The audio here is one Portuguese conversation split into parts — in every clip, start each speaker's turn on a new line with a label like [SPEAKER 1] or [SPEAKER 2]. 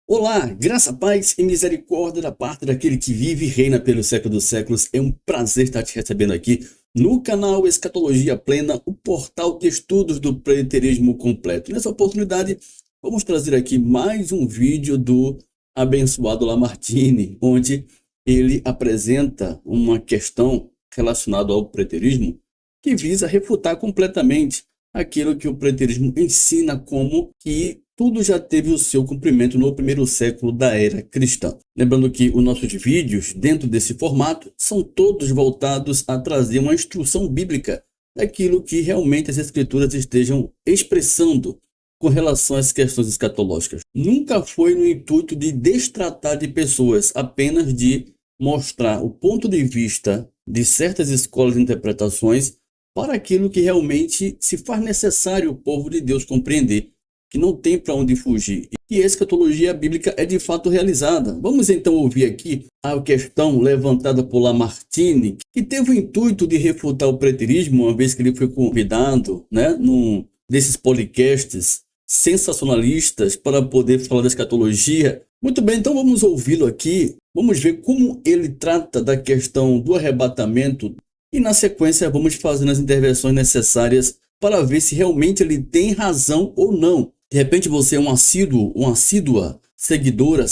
[SPEAKER 1] Olá, graça, paz e misericórdia da parte daquele que vive e reina pelos séculos dos séculos. É um prazer estar te recebendo aqui no canal Escatologia Plena, o portal de estudos do preterismo completo. Nessa oportunidade, vamos trazer aqui mais um vídeo do abençoado Lamartine, onde ele apresenta uma questão relacionada ao preterismo que visa refutar completamente aquilo que o preterismo ensina como que tudo já teve o seu cumprimento no primeiro século da era cristã. Lembrando que os nossos vídeos, dentro desse formato, são todos voltados a trazer uma instrução bíblica daquilo que realmente as escrituras estejam expressando com relação às questões escatológicas. Nunca foi no intuito de destratar de pessoas, apenas de mostrar o ponto de vista de certas escolas de interpretações para aquilo que realmente se faz necessário o povo de Deus compreender, que não tem para onde fugir, e que a escatologia bíblica é de fato realizada. Vamos então ouvir aqui a questão levantada por Lamartine, que teve o intuito de refutar o preterismo, uma vez que ele foi convidado, num desses podcasts sensacionalistas para poder falar da escatologia. Muito bem, então vamos ouvi-lo aqui, vamos ver como ele trata da questão do arrebatamento e na sequência vamos fazendo as intervenções necessárias para ver se realmente ele tem razão ou não. De repente você é um assíduo, uma assídua seguidor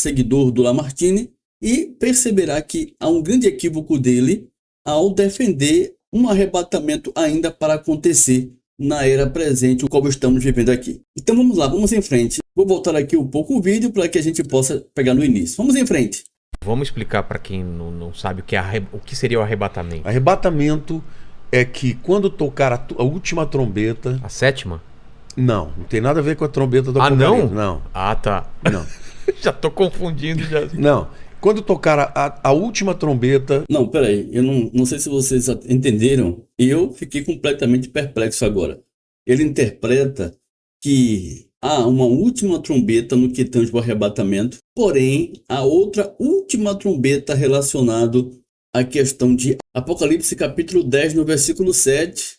[SPEAKER 1] do Lamartine e perceberá que há um grande equívoco dele ao defender um arrebatamento ainda para acontecer na era presente, o qual estamos vivendo aqui. Então vamos lá, vamos em frente. Vou voltar aqui um pouco o vídeo para que a gente possa pegar no início. Vamos em frente.
[SPEAKER 2] Vamos explicar para quem não sabe o que seria o arrebatamento.
[SPEAKER 3] Arrebatamento é que quando tocar a última trombeta...
[SPEAKER 2] A sétima?
[SPEAKER 3] Não tem nada a ver com a trombeta do
[SPEAKER 2] Ah,
[SPEAKER 3] Apocalipse.
[SPEAKER 2] não? Ah, tá.
[SPEAKER 3] Não.
[SPEAKER 2] Já tô confundindo. Já.
[SPEAKER 3] Não. Quando tocar a última trombeta...
[SPEAKER 1] Não, peraí, eu não sei se vocês entenderam, eu fiquei completamente perplexo agora. Ele interpreta que há uma última trombeta no que tange o arrebatamento, porém, há outra última trombeta relacionado à questão de Apocalipse capítulo 10, no versículo 7.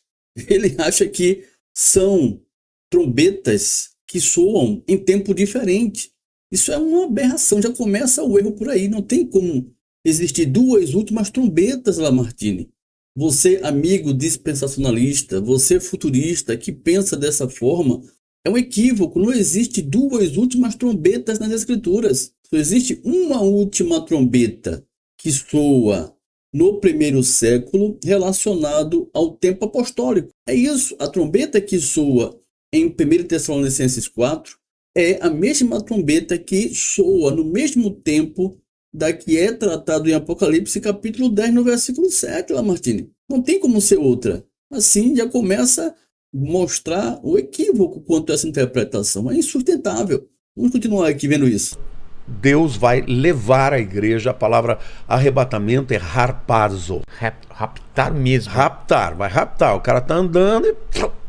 [SPEAKER 1] Ele acha que são trombetas que soam em tempo diferente. Isso é uma aberração, já começa o erro por aí. Não tem como existir duas últimas trombetas, Lamartine. Você, amigo dispensacionalista, você futurista que pensa dessa forma, é um equívoco. Não existe duas últimas trombetas nas Escrituras. Só existe uma última trombeta que soa no primeiro século relacionado ao tempo apostólico. É isso, a trombeta que soa em 1 Tessalonicenses 4 é a mesma trombeta que soa no mesmo tempo da que é tratado em Apocalipse capítulo 10, no versículo 7, Lamartine. Não tem como ser outra. Assim já começa a mostrar o equívoco quanto a essa interpretação. É insustentável. Vamos continuar aqui vendo isso.
[SPEAKER 3] Deus vai levar a igreja, a palavra arrebatamento é harpazo.
[SPEAKER 2] Raptar mesmo.
[SPEAKER 3] Raptar, vai raptar. O cara tá andando e...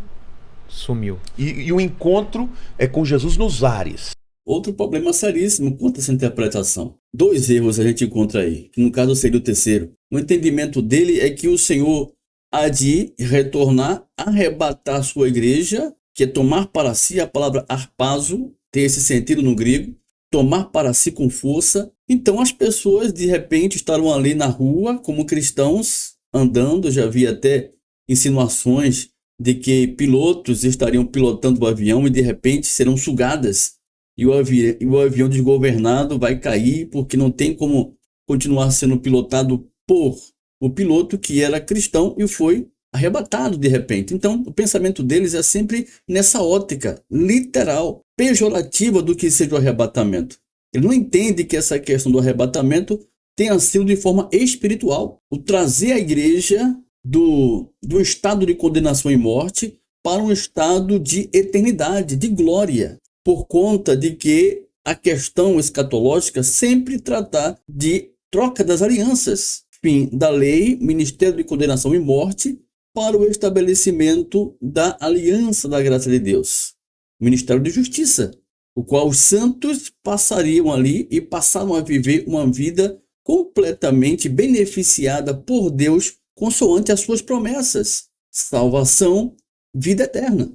[SPEAKER 2] Sumiu.
[SPEAKER 3] E o encontro é com Jesus nos ares.
[SPEAKER 1] Outro problema seríssimo quanto a essa interpretação. Dois erros a gente encontra aí, que no caso seria o terceiro. O entendimento dele é que o Senhor há de retornar, arrebatar sua igreja, que é tomar para si. A palavra harpazo tem esse sentido no grego, tomar para si com força. Então as pessoas de repente estarão ali na rua como cristãos, andando. Já vi até insinuações de que pilotos estariam pilotando o avião e de repente serão sugadas e o avião desgovernado vai cair porque não tem como continuar sendo pilotado por o piloto que era cristão e foi arrebatado de repente. Então o pensamento deles é sempre nessa ótica literal, pejorativa do que seja o arrebatamento. Ele não entende que essa questão do arrebatamento tenha sido de forma espiritual, o trazer a igreja do estado de condenação e morte para um estado de eternidade, de glória, por conta de que a questão escatológica sempre tratar de troca das alianças, fim da lei, ministério de condenação e morte, para o estabelecimento da aliança da graça de Deus, ministério de justiça, o qual os santos passariam ali e passaram a viver uma vida completamente beneficiada por Deus consoante as suas promessas, salvação, vida eterna.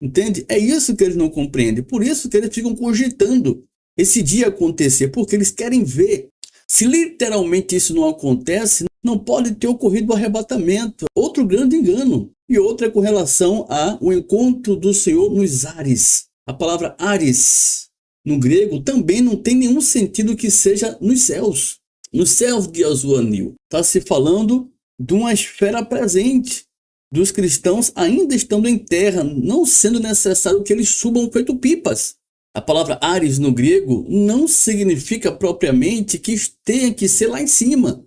[SPEAKER 1] Entende? É isso que eles não compreendem. Por isso que eles ficam cogitando esse dia acontecer, porque eles querem ver. Se literalmente isso não acontece, não pode ter ocorrido o arrebatamento. Outro grande engano. E outra é com relação ao encontro do Senhor nos ares. A palavra ares, no grego, também não tem nenhum sentido que seja nos céus. Nos céus de azul anil. Está se falando de uma esfera presente, dos cristãos ainda estando em terra, não sendo necessário que eles subam feito pipas. A palavra ares no grego não significa propriamente que tenha que ser lá em cima.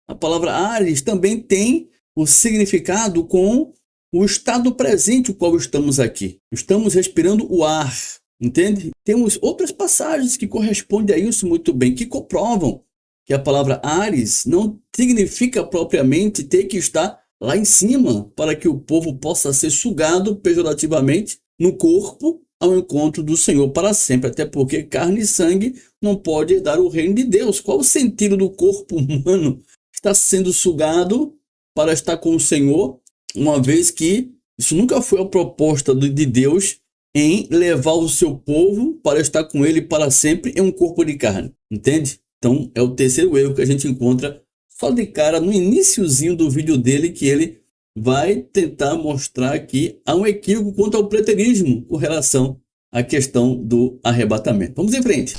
[SPEAKER 1] A palavra ares também tem o significado com o estado presente, o qual estamos aqui. Estamos respirando o ar, entende? Temos outras passagens que correspondem a isso muito bem, que comprovam que a palavra ares não significa propriamente ter que estar lá em cima para que o povo possa ser sugado pejorativamente no corpo ao encontro do Senhor para sempre, até porque carne e sangue não pode herdar o reino de Deus. Qual o sentido do corpo humano estar sendo sugado para estar com o Senhor, uma vez que isso nunca foi a proposta de Deus em levar o seu povo para estar com ele para sempre em um corpo de carne, entende? Então é o terceiro erro que a gente encontra só de cara no iniciozinho do vídeo dele, que ele vai tentar mostrar que há um equívoco quanto ao preterismo com relação à questão do arrebatamento. Vamos em frente.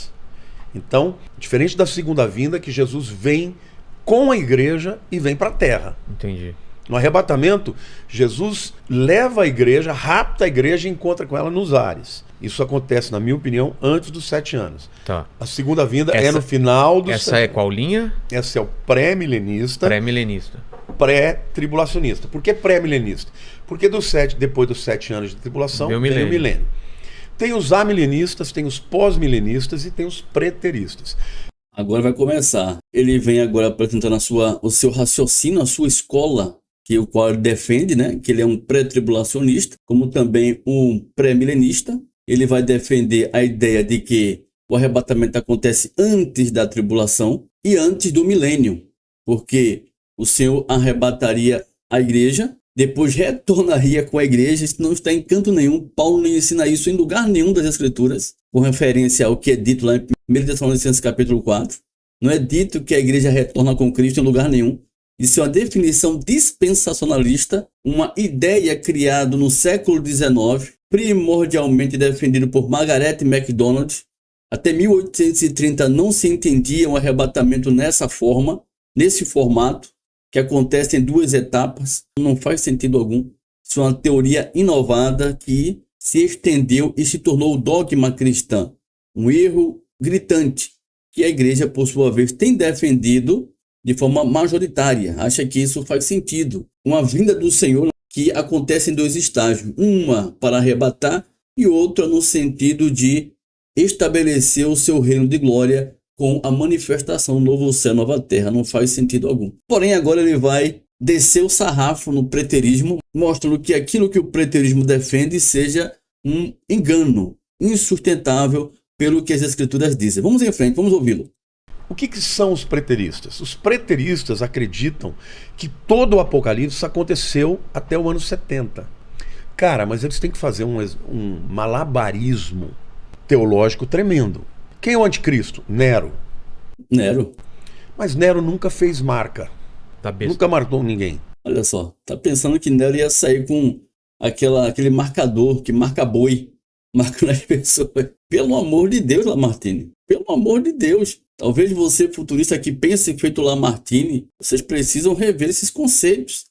[SPEAKER 3] Então, diferente da segunda vinda, que Jesus vem com a igreja e vem para a terra.
[SPEAKER 2] Entendi.
[SPEAKER 3] No arrebatamento, Jesus leva a igreja, rapta a igreja e encontra com ela nos ares. Isso acontece, na minha opinião, antes dos 7 anos.
[SPEAKER 2] Tá.
[SPEAKER 3] A segunda vinda é no final dos
[SPEAKER 2] Essa é qual linha?
[SPEAKER 3] Essa é o pré-milenista.
[SPEAKER 2] Pré-milenista.
[SPEAKER 3] Pré-tribulacionista. Por que pré-milenista? Porque depois dos 7 anos de tribulação, vem o milênio. Tem os amilenistas, tem os pós-milenistas e tem os preteristas.
[SPEAKER 1] Agora vai começar. Ele vem agora apresentando o seu raciocínio, a sua escola, o qual ele defende, né? Que ele é um pré-tribulacionista, como também um pré-milenista. Ele vai defender a ideia de que o arrebatamento acontece antes da tribulação e antes do milênio, porque o Senhor arrebataria a igreja, depois retornaria com a igreja. Isso não está em canto nenhum. Paulo nem ensina isso em lugar nenhum das Escrituras, com referência ao que é dito lá em 1 Tessalonicenses capítulo 4. Não é dito que a igreja retorna com Cristo em lugar nenhum. Isso é uma definição dispensacionalista, uma ideia criada no século XIX, primordialmente defendido por Margaret MacDonald. Até 1830 não se entendia um arrebatamento nessa forma, nesse formato, que acontece em 2 etapas. Não faz sentido algum. Isso é uma teoria inovada que se estendeu e se tornou dogma cristã. Um erro gritante que a igreja, por sua vez, tem defendido de forma majoritária. Acha que isso faz sentido. Uma vinda do Senhor que acontece em 2 estágios. Uma para arrebatar e outra no sentido de estabelecer o seu reino de glória com a manifestação do novo céu, nova terra. Não faz sentido algum. Porém, agora ele vai descer o sarrafo no preterismo, mostrando que aquilo que o preterismo defende seja um engano insustentável pelo que as Escrituras dizem. Vamos em frente, vamos ouvi-lo.
[SPEAKER 3] O que são os preteristas? Os preteristas acreditam que todo o Apocalipse aconteceu até o ano 70. Cara, mas eles têm que fazer um malabarismo teológico tremendo. Quem é o anticristo? Nero.
[SPEAKER 1] Nero.
[SPEAKER 3] Mas Nero nunca fez marca. Nunca marcou ninguém.
[SPEAKER 1] Olha só, tá pensando que Nero ia sair com aquele marcador que marca boi, marcando as pessoas. Pelo amor de Deus, Lamartine. Pelo amor de Deus. Talvez você, futurista, que pense feito Lamartine, vocês precisam rever esses conceitos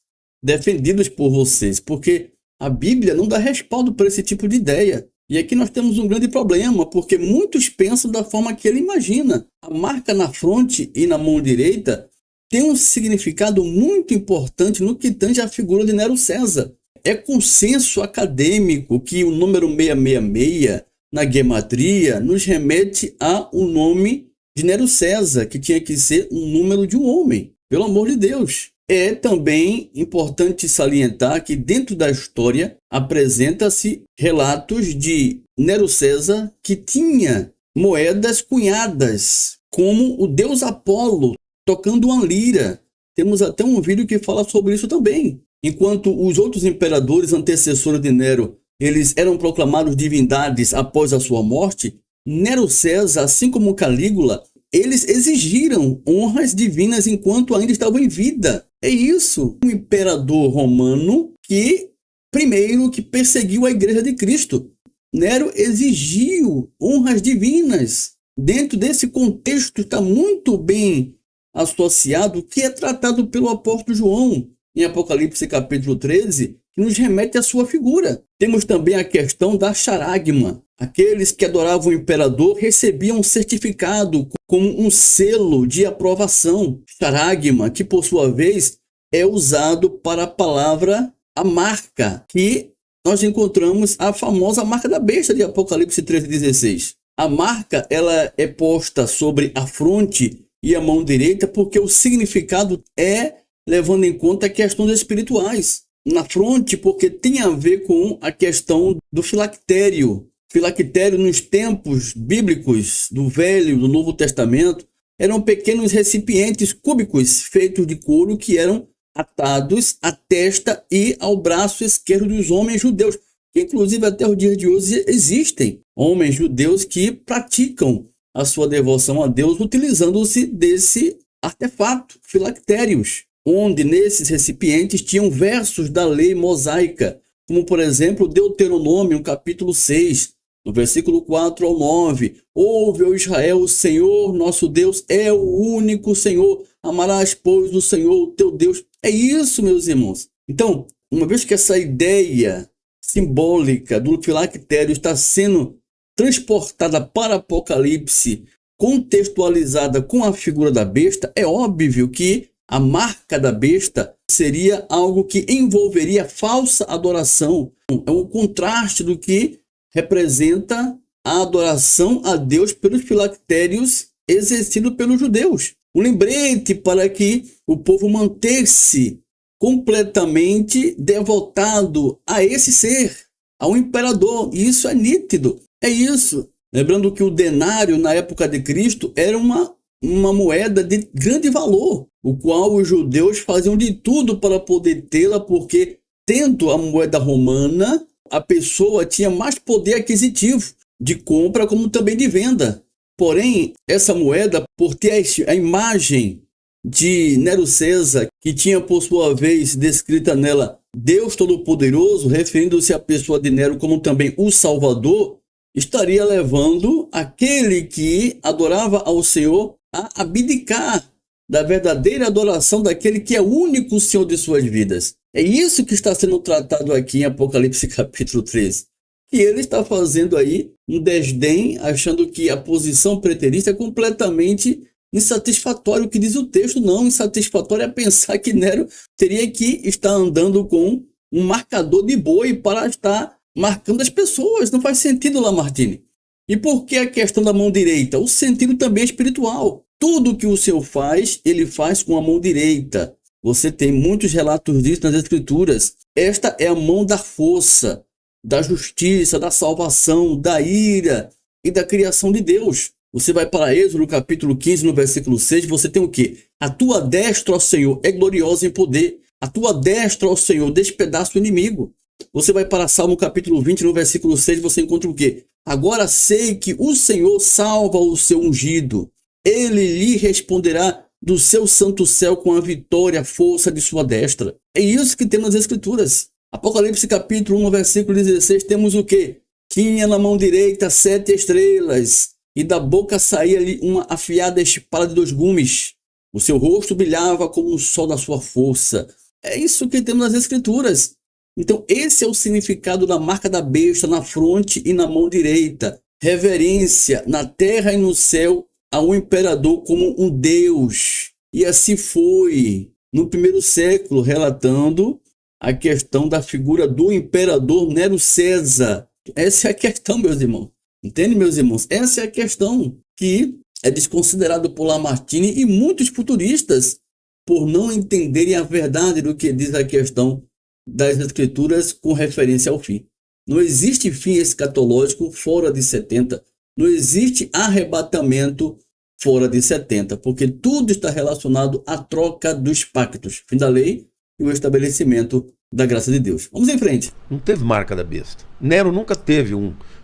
[SPEAKER 1] defendidos por vocês, porque a Bíblia não dá respaldo para esse tipo de ideia. E aqui nós temos um grande problema, porque muitos pensam da forma que ele imagina. A marca na fronte e na mão direita tem um significado muito importante no que tange à figura de Nero César. É consenso acadêmico que o número 666 na gematria nos remete ao nome de Nero César, que tinha que ser um número de um homem. Pelo amor de Deus. É também importante salientar que dentro da história apresenta-se relatos de Nero César que tinha moedas cunhadas, como o deus Apolo tocando uma lira. Temos até um vídeo que fala sobre isso também. Enquanto os outros imperadores antecessores de Nero, eles eram proclamados divindades após a sua morte, Nero César, assim como Calígula, eles exigiram honras divinas enquanto ainda estavam em vida. É isso. Um imperador romano que, primeiro, que perseguiu a igreja de Cristo. Nero exigiu honras divinas. Dentro desse contexto está muito bem associado o que é tratado pelo apóstolo João em Apocalipse capítulo 13, que nos remete à sua figura. Temos também a questão da charagma. Aqueles que adoravam o imperador recebiam um certificado como um selo de aprovação. Charagma, que por sua vez é usado para a palavra a marca, que nós encontramos a famosa marca da besta de Apocalipse 13:16. A marca ela é posta sobre a fronte e a mão direita porque o significado é levando em conta questões espirituais. Na fronte porque tem a ver com a questão do filactério. Filactério nos tempos bíblicos do Velho e do Novo Testamento eram pequenos recipientes cúbicos feitos de couro que eram atados à testa e ao braço esquerdo dos homens judeus, que inclusive até os dias de hoje existem homens judeus que praticam a sua devoção a Deus utilizando-se desse artefato, filactérios, onde nesses recipientes tinham versos da lei mosaica, como por exemplo Deuteronômio capítulo 6, no versículo 4 ao 9, ouve, ó Israel, o Senhor nosso Deus é o único Senhor, amarás, pois, o Senhor, o teu Deus. É isso, meus irmãos. Então, uma vez que essa ideia simbólica do filactério está sendo transportada para Apocalipse, contextualizada com a figura da besta, é óbvio que a marca da besta seria algo que envolveria falsa adoração. É um contraste do que representa a adoração a Deus pelos filactérios exercido pelos judeus. Um lembrete para que o povo mantesse completamente devotado a esse ser, ao imperador. E isso é nítido. É isso. Lembrando que o denário, na época de Cristo, era uma moeda de grande valor, o qual os judeus faziam de tudo para poder tê-la, porque, tendo a moeda romana, a pessoa tinha mais poder aquisitivo de compra como também de venda. Porém, essa moeda, por ter a imagem de Nero César, que tinha por sua vez descrita nela Deus Todo-Poderoso, referindo-se à pessoa de Nero como também o Salvador, estaria levando aquele que adorava ao Senhor a abdicar da verdadeira adoração daquele que é o único Senhor de suas vidas. É isso que está sendo tratado aqui em Apocalipse capítulo 13. E ele está fazendo aí um desdém, achando que a posição preterista é completamente insatisfatória. O que diz o texto? Não, insatisfatório é pensar que Nero teria que estar andando com um marcador de boi para estar marcando as pessoas. Não faz sentido, Lamartine. E por que a questão da mão direita? O sentido também é espiritual. Tudo que o Senhor faz, ele faz com a mão direita. Você tem muitos relatos disso nas Escrituras. Esta é a mão da força, da justiça, da salvação, da ira e da criação de Deus. Você vai para Êxodo, capítulo 15, no versículo 6, você tem o quê? A tua destra, ó Senhor, é gloriosa em poder. A tua destra, ó Senhor, despedaça o inimigo. Você vai para Salmo, capítulo 20, no versículo 6, você encontra o quê? Agora sei que o Senhor salva o seu ungido. Ele lhe responderá do seu santo céu com a vitória, a força de sua destra. É isso que temos nas Escrituras. Apocalipse capítulo 1, versículo 16, temos o quê? Tinha na mão direita 7 estrelas, e da boca saía-lhe uma afiada espada de 2 gumes. O seu rosto brilhava como o sol da sua força. É isso que temos nas Escrituras. Então, esse é o significado da marca da besta na fronte e na mão direita. Reverência na terra e no céu a um imperador como um Deus. E assim foi no primeiro século, relatando a questão da figura do imperador Nero César. Essa é a questão, meus irmãos. Entende, meus irmãos? Essa é a questão que é desconsiderado por Lamartine e muitos futuristas por não entenderem a verdade do que diz a questão das Escrituras com referência ao fim. Não existe fim escatológico fora de 70. Não existe arrebatamento fora de 70, porque tudo está relacionado à troca dos pactos, fim da lei e o estabelecimento da graça de Deus. Vamos em frente.
[SPEAKER 3] Não teve marca da besta. Nero nunca teve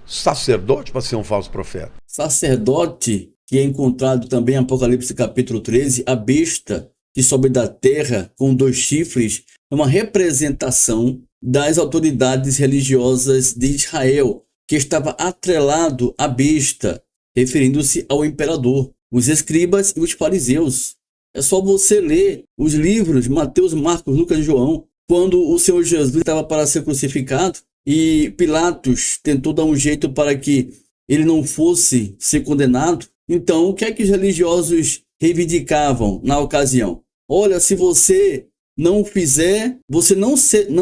[SPEAKER 3] sacerdote para ser um falso profeta?
[SPEAKER 1] Sacerdote, que é encontrado também em Apocalipse capítulo 13, a besta que sobe da terra com 2 chifres, é uma representação das autoridades religiosas de Israel, que estava atrelado à besta, referindo-se ao imperador, os escribas e os fariseus. É só você ler os livros Mateus, Marcos, Lucas e João, quando o Senhor Jesus estava para ser crucificado e Pilatos tentou dar um jeito para que ele não fosse ser condenado. Então, o que é que os religiosos reivindicavam na ocasião? Olha, se você não fizer, você não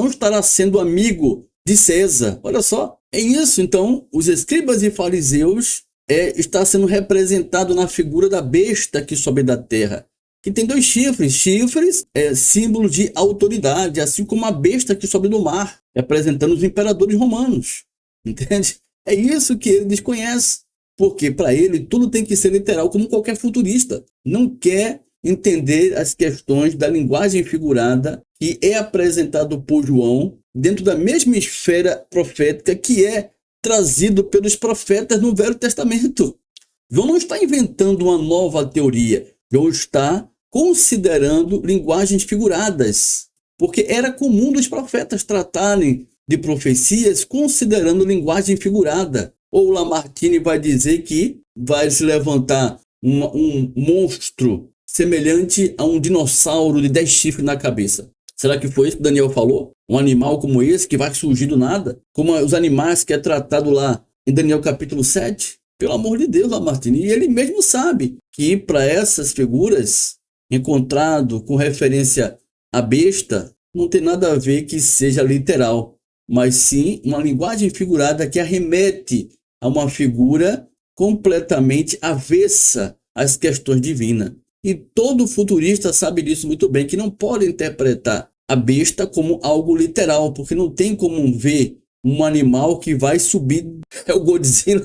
[SPEAKER 1] estará sendo amigo de César. Olha só, é isso. Então, os escribas e fariseus está sendo representado na figura da besta que sobe da terra, que tem 2 chifres. Chifres é símbolo de autoridade, assim como a besta que sobe do mar, representando os imperadores romanos. Entende? É isso que ele desconhece, porque para ele tudo tem que ser literal, como qualquer futurista. Não quer entender as questões da linguagem figurada que é apresentado por João dentro da mesma esfera profética que é trazido pelos profetas no Velho Testamento. João não está inventando uma nova teoria. João está considerando linguagens figuradas, porque era comum dos profetas tratarem de profecias considerando linguagem figurada. Ou Lamartine vai dizer que vai se levantar um monstro semelhante a um dinossauro de 10 chifres na cabeça. Será que foi isso que Daniel falou? Um animal como esse que vai surgir do nada? Como os animais que é tratado lá em Daniel capítulo 7? Pelo amor de Deus, Lamartine. E ele mesmo sabe que para essas figuras, encontrado com referência à besta, não tem nada a ver que seja literal, mas sim uma linguagem figurada que arremete a uma figura completamente avessa às questões divinas. E todo futurista sabe disso muito bem, que não pode interpretar a besta como algo literal, porque não tem como ver um animal que vai subir. É o Godzilla,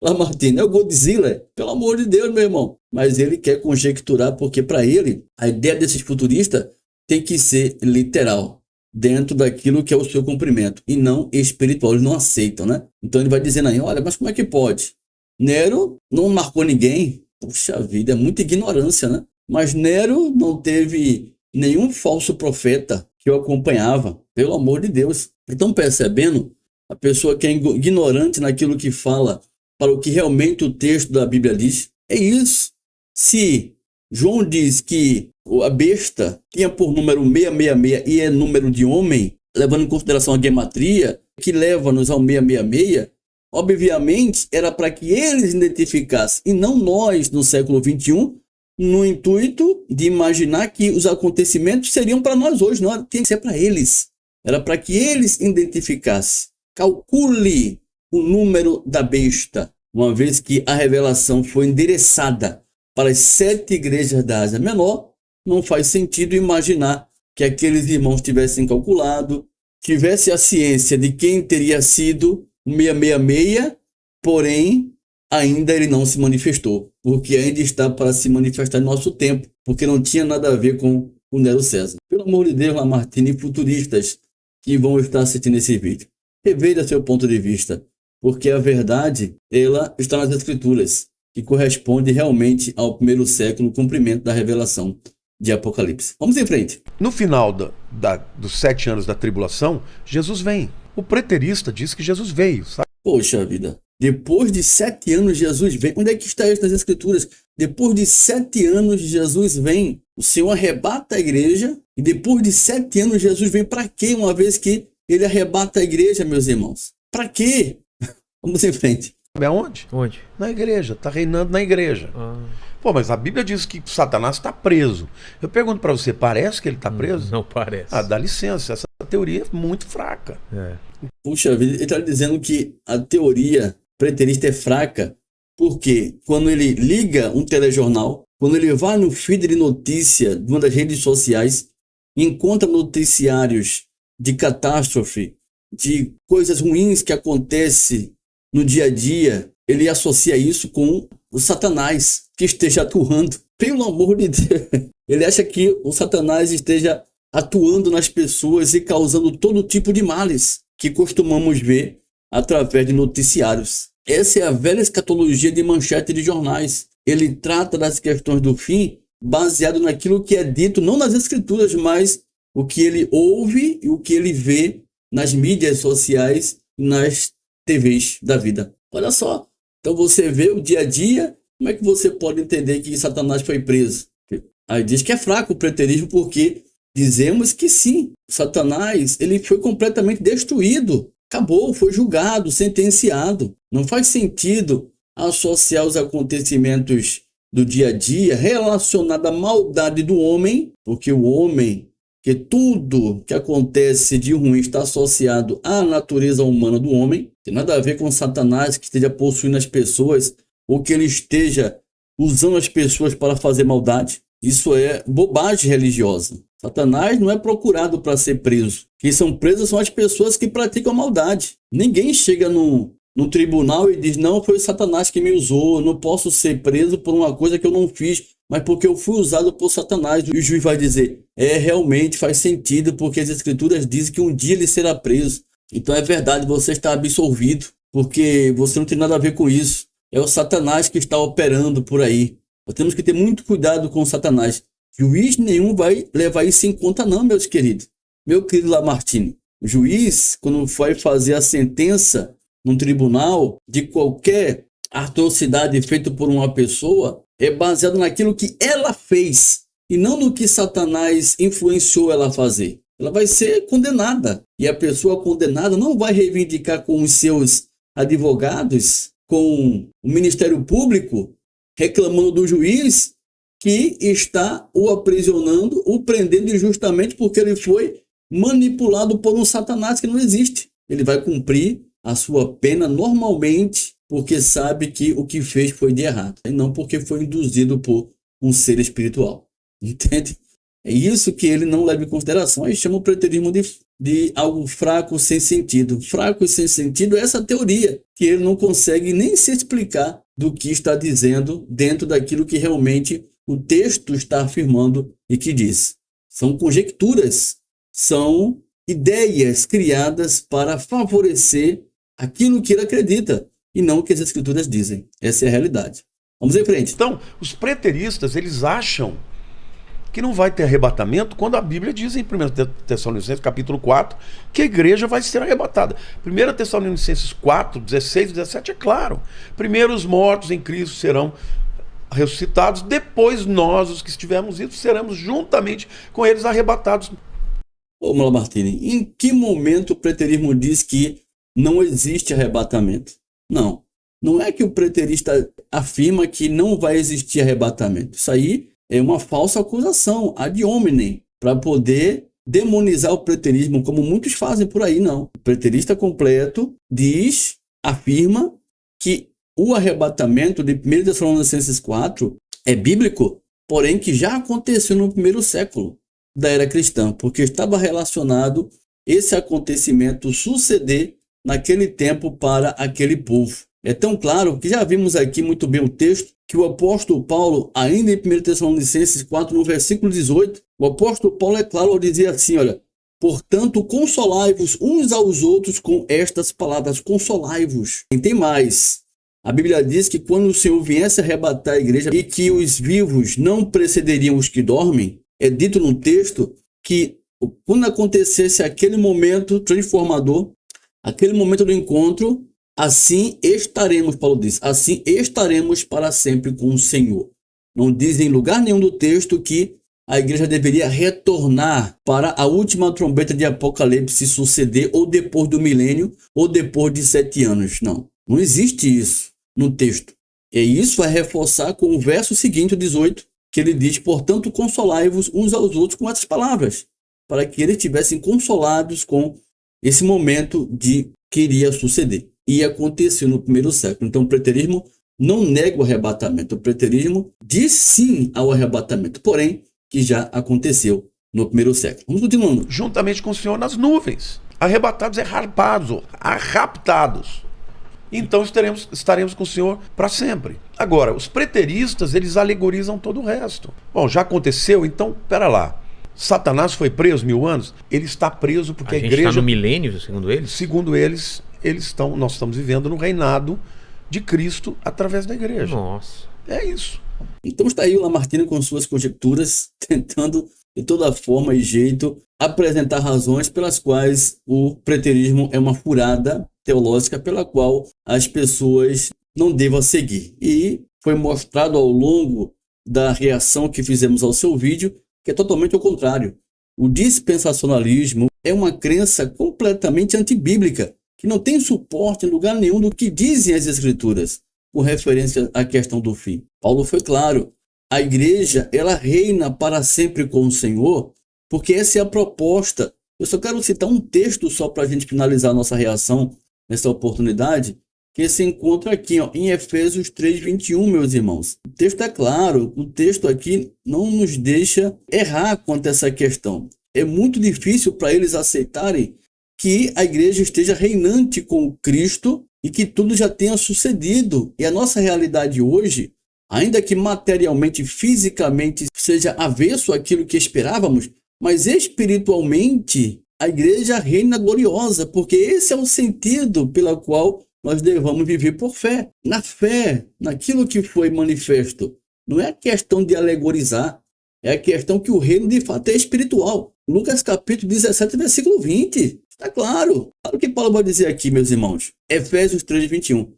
[SPEAKER 1] Lamartine, é o Godzilla, pelo amor de Deus, meu irmão. Mas ele quer conjecturar, porque para ele, a ideia desses futuristas tem que ser literal, dentro daquilo que é o seu cumprimento, e não espiritual. Eles não aceitam, né? Então ele vai dizendo aí, olha, mas como é que pode? Nero não marcou ninguém. Puxa vida, é muita ignorância, né? Mas Nero não teve nenhum falso profeta que o acompanhava, pelo amor de Deus. Então, percebendo, a pessoa que é ignorante naquilo que fala para o que realmente o texto da Bíblia diz, é isso. Se João diz que a besta tinha por número 666 e é número de homem, levando em consideração a gematria, que leva-nos ao 666, obviamente era para que eles identificassem, e não nós no século XXI, no intuito de imaginar que os acontecimentos seriam para nós hoje, não tinha que ser para eles. Era para que eles identificassem. Calcule o número da besta, uma vez que a revelação foi endereçada para as 7 igrejas da Ásia Menor, não faz sentido imaginar que aqueles irmãos tivessem calculado, tivesse a ciência de quem teria sido o 666, porém, ainda ele não se manifestou, porque ainda está para se manifestar em nosso tempo, porque não tinha nada a ver com o Nero César. Pelo amor de Deus, Lamartine e futuristas que vão estar assistindo esse vídeo, reveja seu ponto de vista, porque a verdade, ela está nas Escrituras, que corresponde realmente ao primeiro século, cumprimento da revelação de Apocalipse. Vamos em frente.
[SPEAKER 3] No final dos 7 anos da tribulação, Jesus vem. O preterista diz que Jesus veio, sabe?
[SPEAKER 1] Poxa vida, depois de 7 anos Jesus vem. Onde é que está isso nas Escrituras? Depois de 7 anos Jesus vem. O Senhor arrebata a igreja e depois de 7 anos Jesus vem para quê? Uma vez que ele arrebata a igreja, meus irmãos. Para quê? Vamos em frente.
[SPEAKER 3] Sabe aonde?
[SPEAKER 2] Onde?
[SPEAKER 3] Na igreja, está reinando na igreja. Pô, mas a Bíblia diz que Satanás está preso. Eu pergunto para você, parece que ele está preso?
[SPEAKER 2] Não parece.
[SPEAKER 3] Ah, dá licença, essa teoria é muito fraca.
[SPEAKER 1] Puxa vida, ele está dizendo que a teoria preterista é fraca, porque quando ele liga um telejornal, quando ele vai no feed de notícia de uma das redes sociais, encontra noticiários de catástrofe, de coisas ruins que acontecem no dia a dia, ele associa isso com o Satanás que esteja atuando. Pelo amor de Deus, ele acha que o Satanás esteja atuando nas pessoas e causando todo tipo de males que costumamos ver através de noticiários. Essa é a velha escatologia de manchete de jornais. Ele trata das questões do fim baseado naquilo que é dito, não nas escrituras, mas o que ele ouve e o que ele vê nas mídias sociais, nas TVs da vida. Olha só, então você vê o dia a dia, como é que você pode entender que Satanás foi preso? Aí diz que é fraco o preterismo porque dizemos que sim, Satanás ele foi completamente destruído, acabou, foi julgado, sentenciado. Não faz sentido associar os acontecimentos do dia a dia relacionado à maldade do homem, porque o homem, que tudo que acontece de ruim está associado à natureza humana do homem, tem nada a ver com Satanás que esteja possuindo as pessoas ou que ele esteja usando as pessoas para fazer maldade. Isso é bobagem religiosa. Satanás não é procurado para ser preso. Quem são presos são as pessoas que praticam maldade. Ninguém chega no tribunal e diz, não, foi Satanás que me usou, eu não posso ser preso por uma coisa que eu não fiz, mas porque eu fui usado por Satanás. E o juiz vai dizer, realmente faz sentido, porque as escrituras dizem que um dia ele será preso. Então é verdade, você está absolvido, porque você não tem nada a ver com isso. É o Satanás que está operando por aí. Nós temos que ter muito cuidado com o Satanás. Juiz nenhum vai levar isso em conta não, meus queridos. Meu querido Lamartine, o juiz, quando vai fazer a sentença num tribunal de qualquer atrocidade feita por uma pessoa, é baseado naquilo que ela fez e não no que Satanás influenciou ela a fazer. Ela vai ser condenada. E a pessoa condenada não vai reivindicar com os seus advogados, com o Ministério Público, reclamando do juiz que está o aprisionando, o prendendo injustamente porque ele foi manipulado por um Satanás que não existe. Ele vai cumprir a sua pena normalmente porque sabe que o que fez foi de errado, e não porque foi induzido por um ser espiritual. Entende? É isso que ele não leva em consideração. Aí chama o preterismo de algo fraco, sem sentido. Fraco e sem sentido é essa teoria, que ele não consegue nem se explicar do que está dizendo dentro daquilo que realmente o texto está afirmando e que diz. São conjecturas, são ideias criadas para favorecer aquilo que ele acredita e não o que as escrituras dizem. Essa é a realidade. Vamos em frente.
[SPEAKER 3] Então, os preteristas, eles acham que não vai ter arrebatamento quando a Bíblia diz em 1 Tessalonicenses capítulo 4 que a igreja vai ser arrebatada. 1 Tessalonicenses 4, 16 e 17 é claro. Primeiro os mortos em Cristo serão ressuscitados, depois nós, os que estivermos vivos, seremos juntamente com eles arrebatados.
[SPEAKER 1] Ô Lamartine, em que momento o preterismo diz que não existe arrebatamento? Não. Não é que o preterista afirma que não vai existir arrebatamento. Isso aí é uma falsa acusação, ad hominem, para poder demonizar o preterismo, como muitos fazem por aí, não. O preterista completo afirma que o arrebatamento de 1 Tessalonicenses 4 é bíblico, porém que já aconteceu no primeiro século da era cristã, porque estava relacionado esse acontecimento suceder naquele tempo para aquele povo. É tão claro que já vimos aqui muito bem o texto, que o apóstolo Paulo, ainda em 1 Tessalonicenses 4, no versículo 18, o apóstolo Paulo é claro ao dizer assim, olha, portanto, consolai-vos uns aos outros com estas palavras, consolai-vos. E tem mais. A Bíblia diz que quando o Senhor viesse arrebatar a igreja e que os vivos não precederiam os que dormem, é dito no texto que quando acontecesse aquele momento transformador, aquele momento do encontro, assim estaremos, Paulo diz, assim estaremos para sempre com o Senhor. Não diz em lugar nenhum do texto que a igreja deveria retornar para a última trombeta de Apocalipse suceder ou depois do milênio ou depois de 7 anos. Não, não existe isso no texto. E isso vai reforçar com o verso seguinte, o 18, que ele diz, portanto, consolai-vos uns aos outros com essas palavras, para que eles estivessem consolados com esse momento de que iria suceder. E aconteceu no primeiro século. Então o preterismo não nega o arrebatamento. O preterismo diz sim ao arrebatamento, porém que já aconteceu no primeiro século. Vamos continuando.
[SPEAKER 3] Juntamente com o Senhor nas nuvens. Arrebatados é raptados. Então estaremos com o Senhor para sempre. Agora, os preteristas, eles alegorizam todo o resto. Bom, já aconteceu, então, pera lá. Satanás foi preso 1000 anos? Ele está preso porque a igreja...
[SPEAKER 2] está no milênio, segundo eles?
[SPEAKER 3] Segundo eles, nós estamos vivendo no reinado de Cristo através da igreja.
[SPEAKER 2] Nossa.
[SPEAKER 3] É isso.
[SPEAKER 1] Então está aí o Lamartine com suas conjecturas, tentando de toda forma e jeito apresentar razões pelas quais o preterismo é uma furada teológica pela qual as pessoas não devam seguir. E foi mostrado ao longo da reação que fizemos ao seu vídeo que é totalmente ao contrário. O dispensacionalismo é uma crença completamente antibíblica, que não tem suporte em lugar nenhum do que dizem as Escrituras, com referência à questão do fim. Paulo foi claro, a igreja ela reina para sempre com o Senhor, porque essa é a proposta. Eu só quero citar um texto só para a gente finalizar a nossa reação nessa oportunidade, que se encontra aqui em Efésios 3:21, meus irmãos. O texto é claro, o texto aqui não nos deixa errar quanto a essa questão. É muito difícil para eles aceitarem que a igreja esteja reinante com Cristo e que tudo já tenha sucedido. E a nossa realidade hoje, ainda que materialmente, fisicamente, seja avesso àquilo que esperávamos, mas espiritualmente a igreja reina gloriosa, porque esse é o sentido pelo qual nós devemos viver por fé. Na fé, naquilo que foi manifesto. Não é a questão de alegorizar, é a questão que o reino de fato é espiritual. Lucas capítulo 17, versículo 20. Está claro. Olha o que Paulo vai dizer aqui, meus irmãos. Efésios 3:21.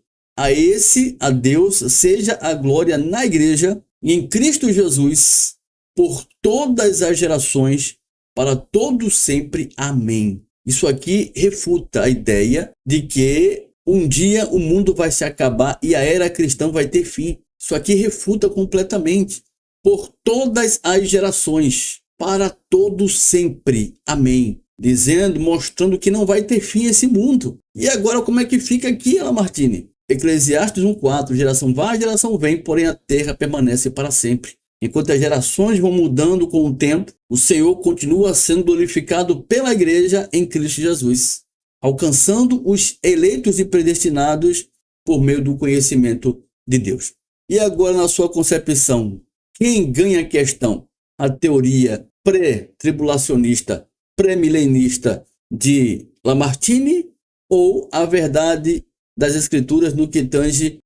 [SPEAKER 1] A Deus, seja a glória na igreja e em Cristo Jesus, por todas as gerações, para todos sempre. Amém. Isso aqui refuta a ideia de que um dia o mundo vai se acabar e a era cristã vai ter fim. Isso aqui refuta completamente. Por todas as gerações, para todos sempre. Amém. Dizendo, mostrando que não vai ter fim esse mundo. E agora como é que fica aqui, Lamartine? Eclesiastes 1:4, geração vai, geração vem, porém a terra permanece para sempre. Enquanto as gerações vão mudando com o tempo, o Senhor continua sendo glorificado pela igreja em Cristo Jesus, alcançando os eleitos e predestinados por meio do conhecimento de Deus. E agora, na sua concepção, quem ganha a questão? A teoria pré-tribulacionista, pré-milenista de Lamartine ou a verdade das Escrituras no que tange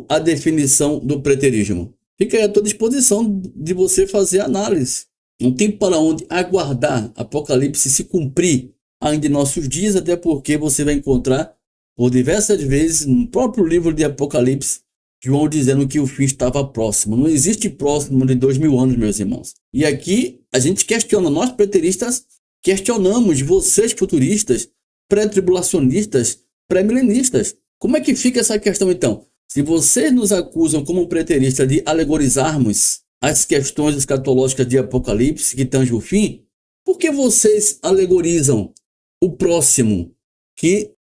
[SPEAKER 1] a definição do preterismo? Fica aí à tua disposição de você fazer a análise. Não tem para onde aguardar Apocalipse se cumprir ainda em nossos dias, até porque você vai encontrar por diversas vezes no próprio livro de Apocalipse João dizendo que o fim estava próximo. Não existe próximo de 2000 anos, meus irmãos. E aqui a gente questiona, nós preteristas questionamos vocês futuristas, pré-tribulacionistas, pré-milenistas. Como é que fica essa questão então? Se vocês nos acusam como preteristas de alegorizarmos as questões escatológicas de Apocalipse que tangem o fim, por que vocês alegorizam o próximo,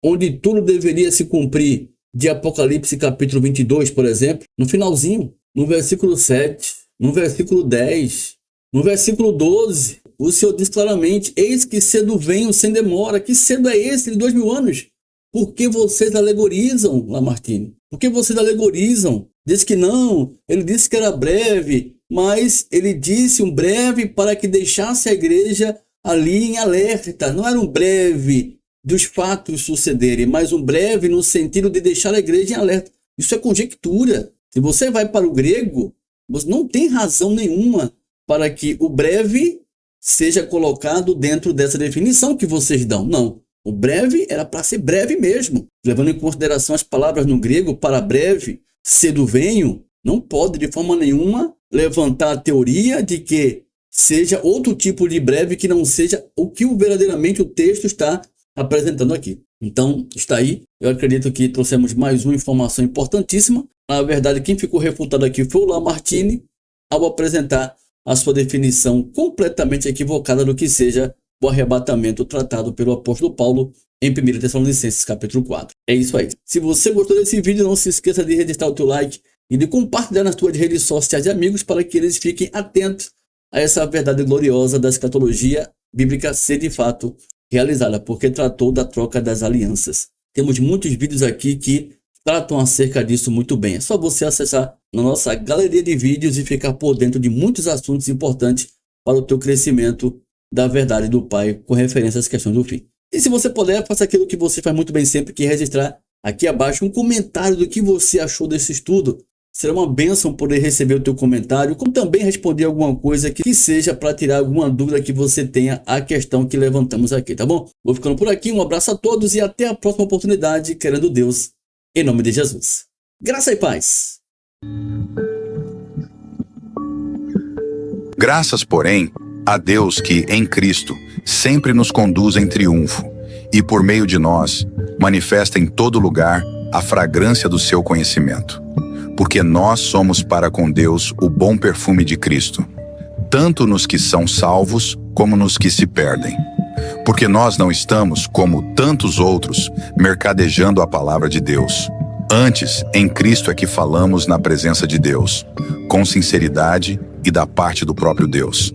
[SPEAKER 1] onde tudo deveria se cumprir, de Apocalipse capítulo 22, por exemplo, no finalzinho, no versículo 7, no versículo 10, no versículo 12, o Senhor diz claramente, eis que cedo venho sem demora. Que cedo é esse de 2000 anos? Por que vocês alegorizam, Lamartine? Por que vocês alegorizam? Diz que não, ele disse que era breve, mas ele disse um breve para que deixasse a igreja ali em alerta. Não era um breve dos fatos sucederem, mas um breve no sentido de deixar a igreja em alerta. Isso é conjectura. Se você vai para o grego, você não tem razão nenhuma para que o breve seja colocado dentro dessa definição que vocês dão. Não. O breve era para ser breve mesmo. Levando em consideração as palavras no grego, para breve, cedo venho, não pode de forma nenhuma levantar a teoria de que seja outro tipo de breve que não seja o que verdadeiramente o texto está apresentando aqui. Então, está aí. Eu acredito que trouxemos mais uma informação importantíssima. Na verdade, quem ficou refutado aqui foi o Lamartine ao apresentar a sua definição completamente equivocada do que seja o arrebatamento tratado pelo apóstolo Paulo em 1 Tessalonicenses capítulo 4. É isso aí. Se você gostou desse vídeo, não se esqueça de registrar o teu like e de compartilhar nas tuas redes sociais de amigos para que eles fiquem atentos a essa verdade gloriosa da escatologia bíblica ser de fato realizada, porque tratou da troca das alianças. Temos muitos vídeos aqui que tratam acerca disso muito bem. É só você acessar na nossa galeria de vídeos e ficar por dentro de muitos assuntos importantes para o teu crescimento da verdade do Pai com referência às questões do fim. E se você puder, faça aquilo que você faz muito bem sempre, que é registrar aqui abaixo um comentário do que você achou desse estudo. Será uma bênção poder receber o teu comentário, como também responder alguma coisa que seja para tirar alguma dúvida que você tenha a questão que levantamos aqui, tá bom? Vou ficando por aqui, um abraço a todos e até a próxima oportunidade, querendo Deus, em nome de Jesus. Graça e paz.
[SPEAKER 4] Graças, porém, a Deus que, em Cristo, sempre nos conduz em triunfo e, por meio de nós, manifesta em todo lugar a fragrância do seu conhecimento. Porque nós somos para com Deus o bom perfume de Cristo, tanto nos que são salvos como nos que se perdem. Porque nós não estamos, como tantos outros, mercadejando a palavra de Deus. Antes, em Cristo é que falamos na presença de Deus, com sinceridade e da parte do próprio Deus.